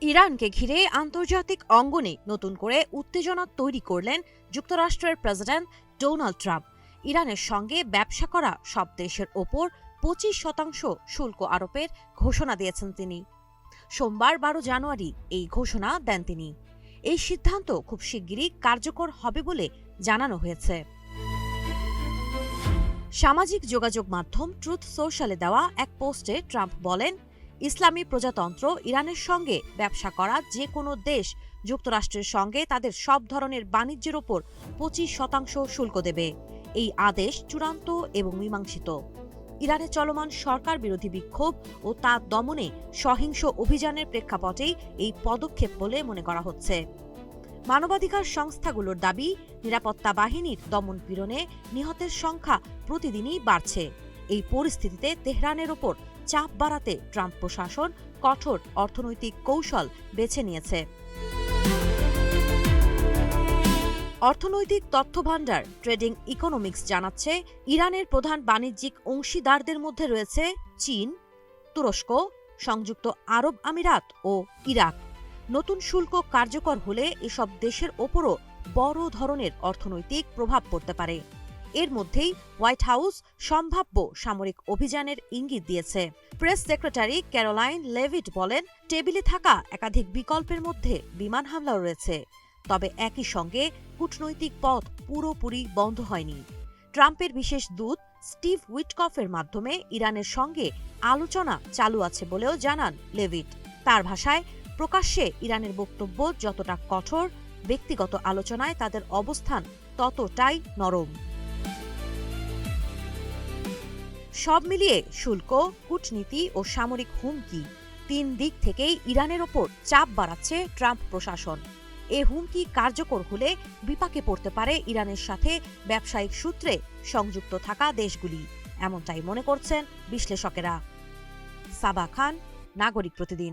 ইরানকে ঘিরে আন্তর্জাতিক অঙ্গনে নতুন করে উত্তেজনা তৈরি করলেন যুক্তরাষ্ট্রের প্রেসিডেন্ট ডোনাল্ড ট্রাম্প। ইরানের সঙ্গে ব্যবসা করা সব দেশের ওপর 25% শুল্ক আরোপের ঘোষণা দিয়েছেন তিনি। সোমবার 12 জানুয়ারি এই ঘোষণা দেন তিনি। এই সিদ্ধান্ত খুব শিগগিরই কার্যকর হবে বলে জানানো হয়েছে। সামাজিক যোগাযোগ মাধ্যম ট্রুথ সোশ্যালে দেওয়া এক পোস্টে ট্রাম্প বলেন, ইসলামী প্রজাতন্ত্র ইরানের সঙ্গে ব্যবসা করা যে কোনো দেশ যুক্তরাষ্ট্রের সঙ্গে তাদের সব ধরনের বাণিজ্যের ওপর 25% শুল্ক দেবে। এই আদেশ চূড়ান্ত এবং মীমাংসিত। ইরানে চলমান সরকার বিরোধী বিক্ষোভ ও তা দমনে সহিংস অভিযানের প্রেক্ষাপটেই এই পদক্ষেপ বলে মনে করা হচ্ছে। মানবাধিকার সংস্থাগুলোর দাবি, নিরাপত্তা বাহিনীর দমনপীড়নে নিহতের সংখ্যা প্রতিদিনই বাড়ছে। এই পরিস্থিতিতে তেহরানের ওপর চাপ বাড়াতে ট্রাম্প প্রশাসন কঠোর অর্থনৈতিক কৌশল বেছে নিয়েছে। অর্থনৈতিক তথ্যভাণ্ডার ট্রেডিং ইকোনমিক্স জানাচ্ছে, ইরানের প্রধান বাণিজ্যিক অংশীদারদের মধ্যে রয়েছে চীন, তুরস্ক, সংযুক্ত আরব আমিরাত ও ইরাক। নতুন শুল্ক কার্যকর হলে এসব দেশের ওপরও বড় ধরনের অর্থনৈতিক প্রভাব পড়তে পারে। এর মধ্যেই হোয়াইট হাউস সম্ভাব্য সামরিক অভিযানের ইঙ্গিত দিয়েছে। প্রেস সেক্রেটারি ক্যারোলাইন লেভিট বলেন, টেবিলে থাকা একাধিক বিকল্পের মধ্যে বিমান হামলাও রয়েছে। তবে একই সঙ্গে কূটনৈতিক পথ পুরোপুরি বন্ধ হয়নি। ট্রাম্পের বিশেষ দূত স্টিভ উইটকফের মাধ্যমে ইরানের সঙ্গে আলোচনা চালু আছে বলেও জানান লেভিট। তার ভাষায়, প্রকাশ্যে ইরানের বক্তব্য যতটা কঠোর, ব্যক্তিগত আলোচনায় তাদের অবস্থান ততটাই নরম। সব মিলিয়ে শুল্ক, কূটনীতি ও সামরিক হুমকি, 3 দিক থেকেই ইরানের ওপর চাপ বাড়াচ্ছে ট্রাম্প প্রশাসন। এ হুমকি কার্যকর হলে বিপাকে পড়তে পারে ইরানের সাথে ব্যবসায়িক সূত্রে সংযুক্ত থাকা দেশগুলি, এমনটাই মনে করছেন বিশ্লেষকেরা। সাবা খান, নাগরিক প্রতিদিন।